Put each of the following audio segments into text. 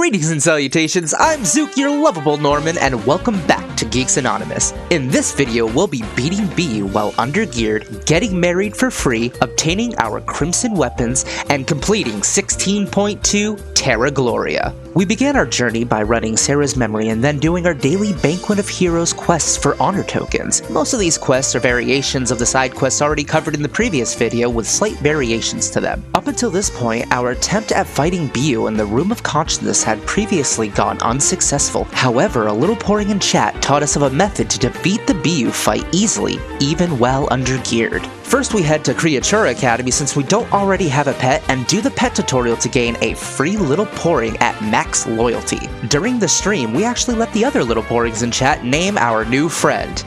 Greetings and salutations, I'm Zook, your lovable Norman, and welcome back to Geeks Anonymous. In this video, we'll be beating BU while undergeared, getting married for free, obtaining our crimson weapons, and completing 16.2 Terra Gloria. We began our journey by running Sarah's memory and then doing our daily Banquet of Heroes quests for honor tokens. Most of these quests are variations of the side quests already covered in the previous video with slight variations to them. Up until this point, our attempt at fighting BU in the Room of Consciousness had previously gone unsuccessful. However, a little pouring in chat taught us of a method to defeat the BU fight easily, even while undergeared. First, we head to Creatura Academy since we don't already have a pet and do the pet tutorial to gain a free little pouring at max loyalty. During the stream, we actually let the other little pourings in chat name our new friend,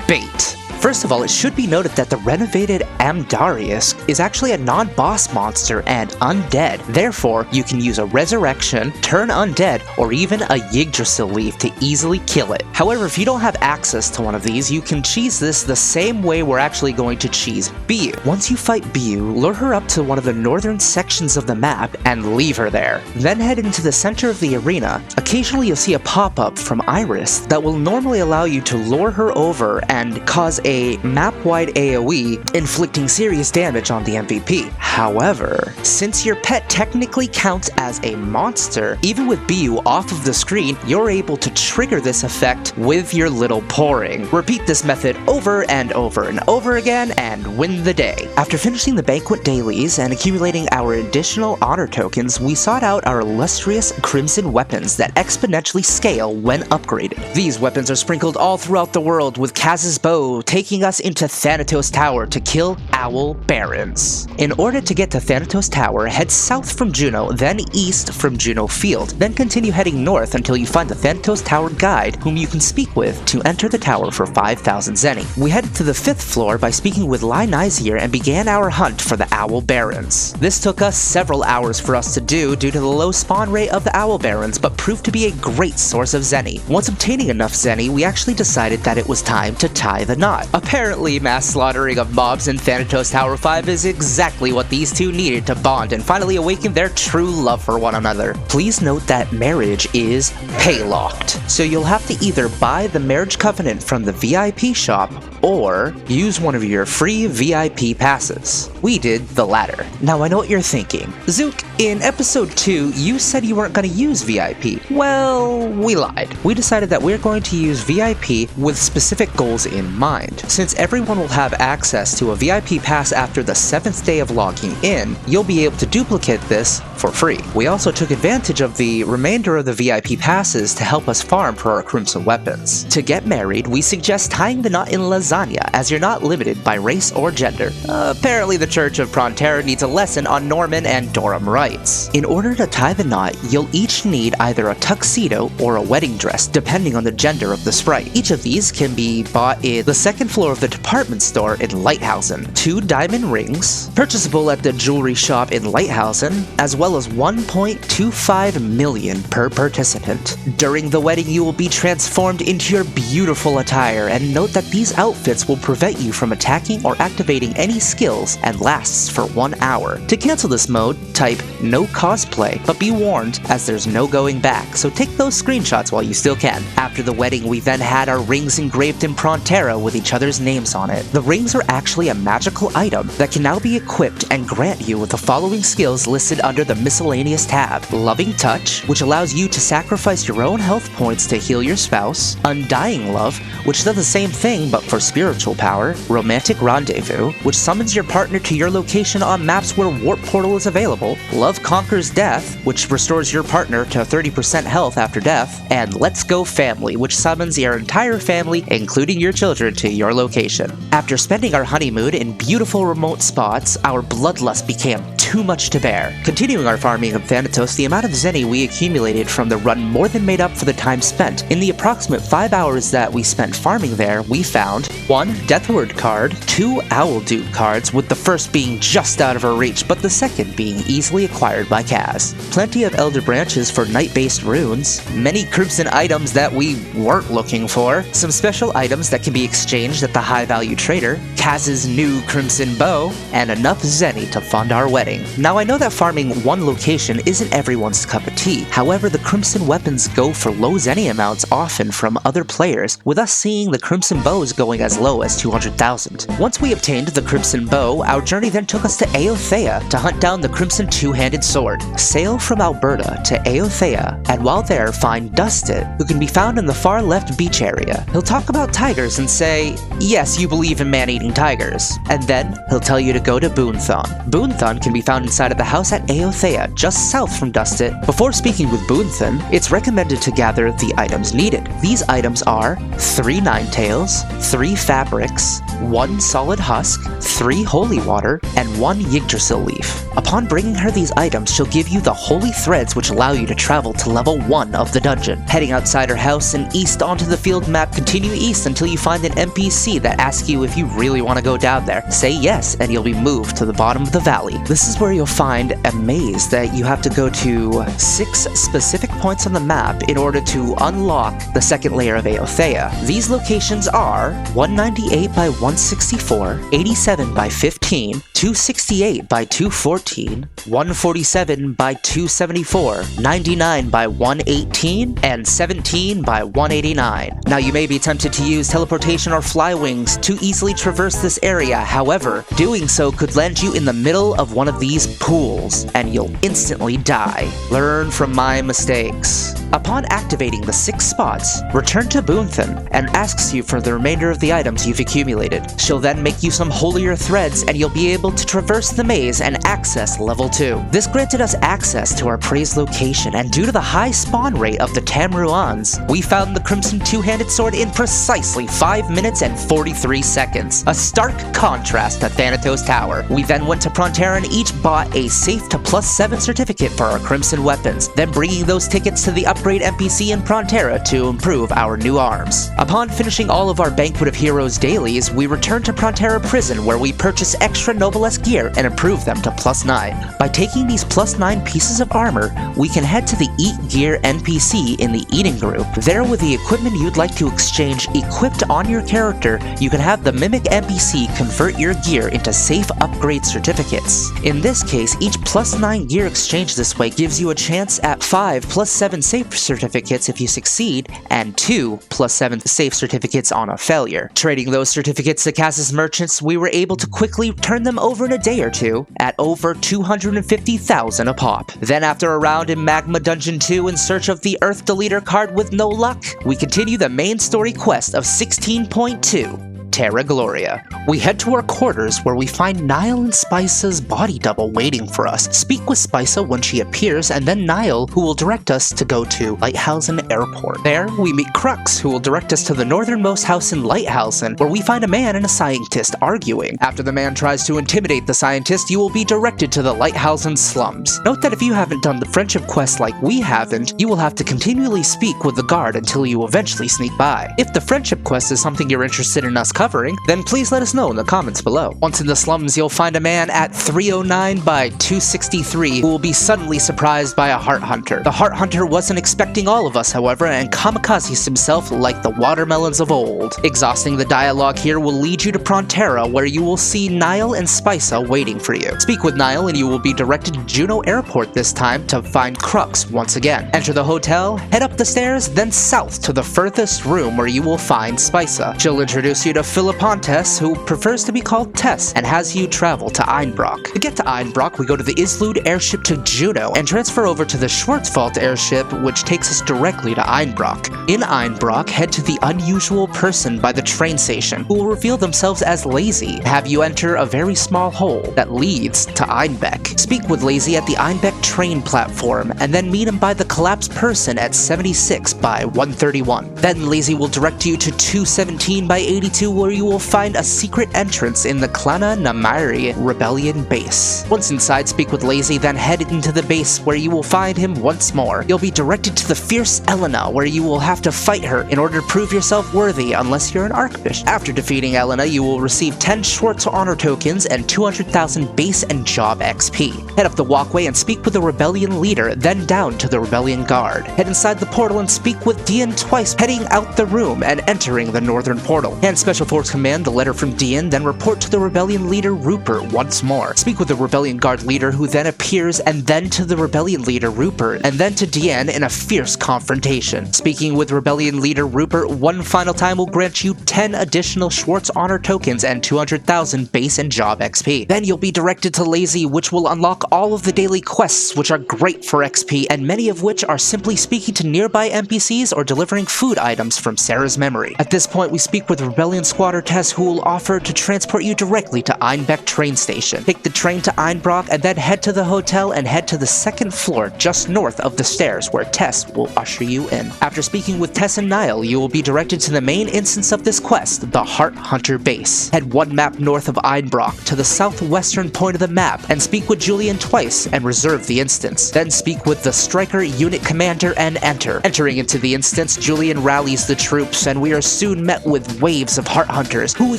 Bait. First of all, it should be noted that the renovated Amdarius is actually a non-boss monster and undead. Therefore, you can use a resurrection, turn undead, or even a Yggdrasil leaf to easily kill it. However, if you don't have access to one of these, you can cheese this the same way we're actually going to cheese BU. Once you fight BU, lure her up to one of the northern sections of the map and leave her there. Then head into the center of the arena. Occasionally you'll see a pop-up from Iris that will normally allow you to lure her over and cause a map-wide AoE, inflicting serious damage on the MVP. However, since your pet technically counts as a monster, even with BU off of the screen, you're able to trigger this effect with your little pouring. Repeat this method over and over and over again and win the day. After finishing the Banquet dailies and accumulating our additional honor tokens, we sought out our illustrious crimson weapons that exponentially scale when upgraded. These weapons are sprinkled all throughout the world, with Kaz's bow taking us into Thanatos Tower to kill Owl Barons. In order to get to Thanatos Tower, head south from Juno, then east from Juno Field, then continue heading north until you find the Thanatos Tower guide, whom you can speak with to enter the tower for 5,000 zeni. We headed to the 5th floor by speaking with Lynizir and began our hunt for the Owl Barons. This took us several hours for us to do due to the low spawn rate of the Owl Barons, but proved to be a great source of zeni. Once obtaining enough zeni, we actually decided that it was time to tie the knot. Apparently, mass slaughtering of mobs in Thanatos Tower 5 is exactly what these two needed to bond and finally awaken their true love for one another. Please note that marriage is pay-locked, so you'll have to either buy the marriage covenant from the VIP shop or use one of your free VIP passes. We did the latter. Now I know what you're thinking. Zook, in episode 2, you said you weren't going to use VIP. Well, we lied. We decided that we're going to use VIP with specific goals in mind. Since everyone will have access to a VIP pass after the 7th day of logging in, you'll be able to duplicate this for free. We also took advantage of the remainder of the VIP passes to help us farm for our crimson weapons. To get married, we suggest tying the knot in lasagna, as you're not limited by race or gender. Apparently the Church of Prontera needs a lesson on Norman and Dorum rights. In order to tie the knot, you'll each need either a tuxedo or a wedding dress, depending on the gender of the sprite. Each of these can be bought in the 2nd floor of the department store in Lighthausen, 2 diamond rings, purchasable at the jewelry shop in Lighthausen, as well as 1.25 million per participant. During the wedding, you will be transformed into your beautiful attire, and note that these outfits will prevent you from attacking or activating any skills and lasts for 1 hour. To cancel this mode, type no cosplay, but be warned as there's no going back, so take those screenshots while you still can. After the wedding, we then had our rings engraved in Prontera with each other's names on it. The rings are actually a magical item that can now be equipped and grant you with the following skills listed under the miscellaneous tab: Loving Touch, which allows you to sacrifice your own health points to heal your spouse; Undying Love, which does the same thing but for spiritual power; Romantic Rendezvous, which summons your partner to your location on maps where Warp Portal is available; Love Conquers Death, which restores your partner to 30% health after death; and Let's Go Family, which summons your entire family, including your children, to your location. After spending our honeymoon in beautiful remote spots, our bloodlust became too much to bear. Continuing our farming of Thanatos, the amount of zeni we accumulated from the run more than made up for the time spent. In the approximate 5 hours that we spent farming there, we found 1 Deathward card, 2 Owldude cards, with the first being just out of her reach, but the second being easily acquired by Kaz. Plenty of Elder Branches for night-based runes, many Crimson items that we weren't looking for, some special items that can be exchanged at the high-value trader, Kaz's new Crimson Bow, and enough zeni to fund our wedding. Now I know that farming one location isn't everyone's cup of tea, however the Crimson weapons go for low zeni amounts often from other players, with us seeing the Crimson Bows going as low as 200,000. Once we obtained the Crimson Bow, our journey then took us to Aothea to hunt down the Crimson Two-Handed Sword. Sail from Alberta to Aothea, and while there find Dustit, who can be found in the far left beach area. He'll talk about tigers and say, yes, you believe in man-eating tigers. And then he'll tell you to go to Boonthon. Boonthon can be found inside of the house at Aothea, just south from Dustit. Before speaking with Boonthon, it's recommended to gather the items needed. These items are 3 Ninetails, 3 Fabrics, 1 Solid Husk, 3 Holy Water, and 1 Yggdrasil Leaf. Upon bringing her these items, she'll give you the Holy Threads which allow you to travel to level 1 of the dungeon. Heading outside her house and east onto the field map, continue east until you find an NPC that asks you if you really want to go down there. Say yes, and you'll be moved to the bottom of the valley. This is where you'll find a maze that you have to go to 6 specific points on the map in order to unlock the second layer of Aothea. These locations are 198 by 164, 87 by 15, 268 by 214, 147 by 274, 99 by 118, and 17 by 189. Now you may be tempted to use teleportation or fly wings to easily traverse this area, however, doing so could land you in the middle of one of these pools, and you'll instantly die. Learn from my mistakes. Upon activating the 6 spots, return to Boonthon and asks you for the remainder of the items you've accumulated. She'll then make you some holier threads and you'll be able to traverse the maze and access level 2. This granted us access to our praised location, and due to the high spawn rate of the Tamruans, we found the Crimson Two-Handed Sword in precisely 5 minutes and 43 seconds. A stark contrast to Thanatos Tower. We then went to Prontera and each bought a safe to +7 certificate for our Crimson weapons, then bringing those tickets to the upgrade NPC in Prontera to improve our new arms. Upon finishing all of our Banquet of Heroes dailies, we returned to Prontera Prison where we purchased extra Noblesse gear and improved them to +9. By taking these +9 pieces of armor, we can head to the Eat Gear NPC in the Eating group. There, with the equipment you'd like to exchange equipped on your character, you can have the Mimic NPC convert your gear into safe upgrade certificates. In this case, each +9 gear exchange this way gives you a chance at 5 +7 safe certificates if you succeed, and 2 +7 safe certificates on a failure. Trading those certificates to Kaz's merchants, we were able to quickly turn them over in a day or two at over 250,000 a pop. Then after a round in Magma Dungeon 2 in search of the Earth Deleter card with no luck, we continue the main story quest of 16.2. Terra Gloria. We head to our quarters where we find Niall and Spice's body double waiting for us. Speak with Spice when she appears, and then Niall, who will direct us to go to Lighthausen Airport. There, we meet Crux, who will direct us to the northernmost house in Lighthausen, where we find a man and a scientist arguing. After the man tries to intimidate the scientist, you will be directed to the Lighthausen slums. Note that if you haven't done the friendship quest like we haven't, you will have to continually speak with the guard until you eventually sneak by. If the friendship quest is something you're interested in us covering, then please let us know in the comments below. Once in the slums, you'll find a man at 309 by 263 who will be suddenly surprised by a Heart Hunter. The Heart Hunter wasn't expecting all of us, however, and kamikazes himself like the watermelons of old. Exhausting the dialogue here will lead you to Prontera, where you will see Niall and Spica waiting for you. Speak with Niall and you will be directed to Juno Airport this time to find Crux once again. Enter the hotel, head up the stairs, then south to the furthest room where you will find Spica. She'll introduce you to Philippontes, who prefers to be called Tess, and has you travel to Einbrock. To get to Einbrock, we go to the Islud airship to Juno, and transfer over to the Schwarzwald airship, which takes us directly to Einbrock. In Einbrock, head to the unusual person by the train station, who will reveal themselves as Lazy, have you enter a very small hole that leads to Einbeck. Speak with Lazy at the Einbeck train platform, and then meet him by the collapsed person at 76 by 131. Then Lazy will direct you to 217 by 82, where you will find a secret entrance in the Klana Namiri Rebellion base. Once inside, speak with Lazy, then head into the base where you will find him once more. You'll be directed to the fierce Elena, where you will have to fight her in order to prove yourself worthy unless you're an Archbishop. After defeating Elena, you will receive 10 Schwartz honor tokens and 200,000 base and job XP. Head up the walkway and speak with the Rebellion leader, then down to the Rebellion guard. Head inside the portal and speak with Dian twice, heading out the room and entering the northern portal. Hand Special Force Command the letter from Dian, then report to the Rebellion leader Rupert once more. Speak with the Rebellion guard leader, who then appears, and then to the Rebellion leader Rupert, and then to Dian in a fierce confrontation. Speaking with Rebellion leader Rupert one final time will grant you 10 additional Schwartz honor tokens and 200,000 base and job XP. Then you'll be directed to Lazy, which will unlock all of the daily quests, which are great for XP, and many of which are simply speaking to nearby NPCs or delivering food items from Sarah's memory. At this point, we speak with Rebellion Squatter Tess, who will offer to transport you directly to Einbeck train station. Take the train to Einbrock and then head to the hotel and head to the second floor just north of the stairs, where Tess will usher you in. After speaking with Tess and Niall, you will be directed to the main instance of this quest, the Heart Hunter base. Head one map north of Einbrock to the southwestern point of the map and speak with Julian twice and reserve the instance. Then speak with the Striker Unit Commander and enter. Entering into the instance, Julian rallies the troops, and we are soon met with waves of Heart Hunters, who we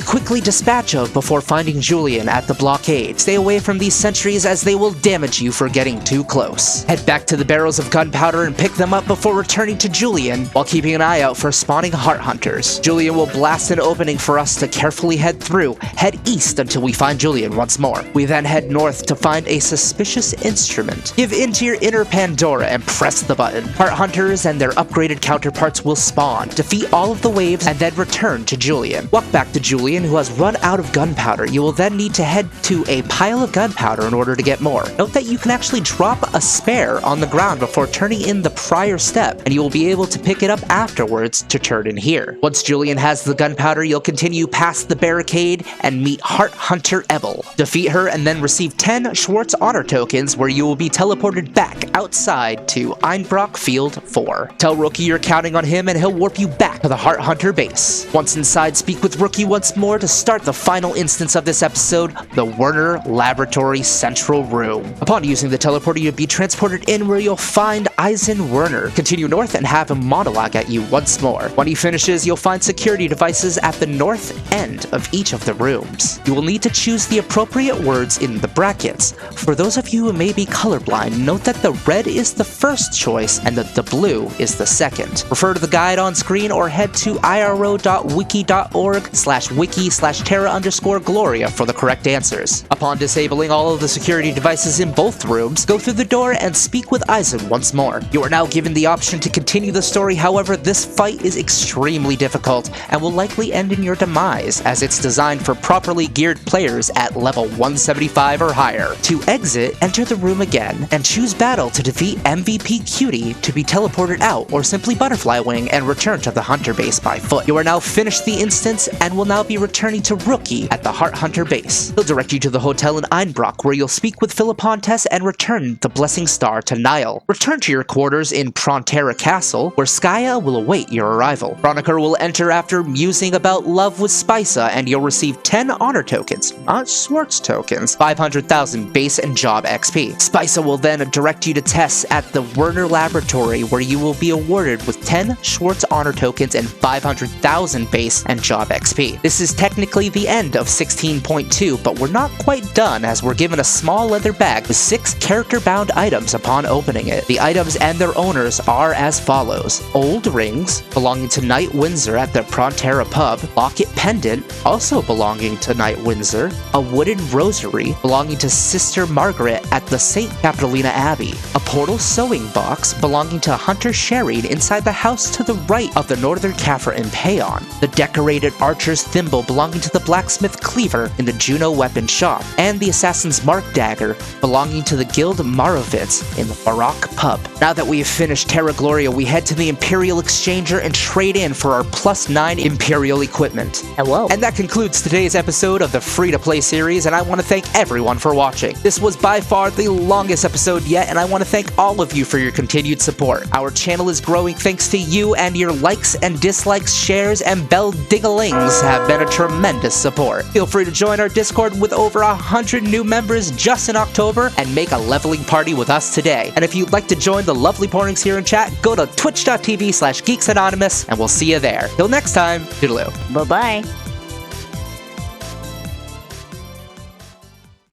quickly dispatch of before finding Julian at the blockade. Stay away from these sentries as they will damage you for getting too close. Head back to the barrels of gunpowder and pick them up before returning to Julian, while keeping an eye out for spawning Heart Hunters. Julian will blast an opening for us to carefully head through. Head east until we find Julian once more. We then head north to find a suspicious instrument. Give in to your inner Pandora and press the button. Heart Hunters and their upgraded counterparts will spawn. Defeat all of the waves and then return to Julian. Walk back to Julian, who has run out of gunpowder. You will then need to head to a pile of gunpowder in order to get more. Note that you can actually drop a spare on the ground before turning in the prior step, and you will be able to pick it up afterwards to turn in here. Once Julian has the gunpowder, you'll continue past the barricade and meet Heart Hunter Ebel. Defeat her and then receive 10 Schwartz honor tokens, where you will be teleported back outside to Einbrock Field 4. Tell Rookie you're counting on him and he'll warp you back to the Heart Hunter base. Once inside, speak with Rookie once more to start the final instance of this episode, the Werner Laboratory Central Room. Upon using the teleporter, you'll be transported in where you'll find Eisen Werner. Continue north and have him monologue at you once more. When he finishes, you'll find security devices at the north end of each of the rooms. You will need to choose the appropriate words in the brackets. For those of you who may be colorblind, note that the red is the first choice and that the blue is the second. Refer to the guide on screen or head to iro.wiki.org/wiki/Terra_Gloria for the correct answers. Upon disabling all of the security devices in both rooms, go through the door and speak with Eisen once more. You are now given the option to continue the story, however, this fight is extremely difficult and will likely end in your demise, as it's designed for properly geared players at level 175 or higher. To exit, enter the room again, and choose battle to defeat MVP Cutie to be teleported out, or simply Butterfly Wing and return to the Hunter base by foot. You are now finished the instance and will now be returning to Rookie at the Heart Hunter base. He'll direct you to the hotel in Einbrock, where you'll speak with Philippontes and return the Blessing Star to Niall. Return to your quarters in Prontera Castle, where Skya will await your arrival. Veronica will enter after musing about love with Spisa, and you'll receive 10 honor tokens, not Schwartz tokens, 500,000 base and job XP. Spisa will then direct you to Tess at the Werner Laboratory, where you will be awarded with 10 Schwartz honor tokens and 500,000 base and job XP. This is technically the end of 16.2, but we're not quite done, as we're given a small leather bag with 6 character-bound items upon opening it. The items and their owners are as follows: old rings belonging to Knight Windsor at the Prontera pub, locket pendant also belonging to Knight Windsor, a wooden rosary belonging to Sister Margaret at the St. Capitolina Abbey, a portal sewing box belonging to Hunter Sherried inside the house to the right of the Northern Kaffir in Payon, the decorated archer's thimble belonging to the blacksmith Cleaver in the Juno weapon shop, and the assassin's mark dagger belonging to the Guild Marovitz in the Baroque pub. Now that we have finished Terra Gloria, we head to the Imperial Exchanger and trade in for our +9 Imperial equipment. Hello. And that concludes today's episode of the Free-to-Play series, and I want to thank everyone for watching. This was by far the longest episode yet, and I want to thank all of you for your continued support. Our channel is growing thanks to you, and your likes and dislikes, shares, and bell ding-a-lings have been a tremendous support. Feel free to join our Discord with over 100 new members just in October, and make a leveling party with us today. And if you'd like to join the lovely pornings here in chat, go to twitch.tv/geeksanonymous, and we'll see you there. Till next time, toodaloo. Bye-bye.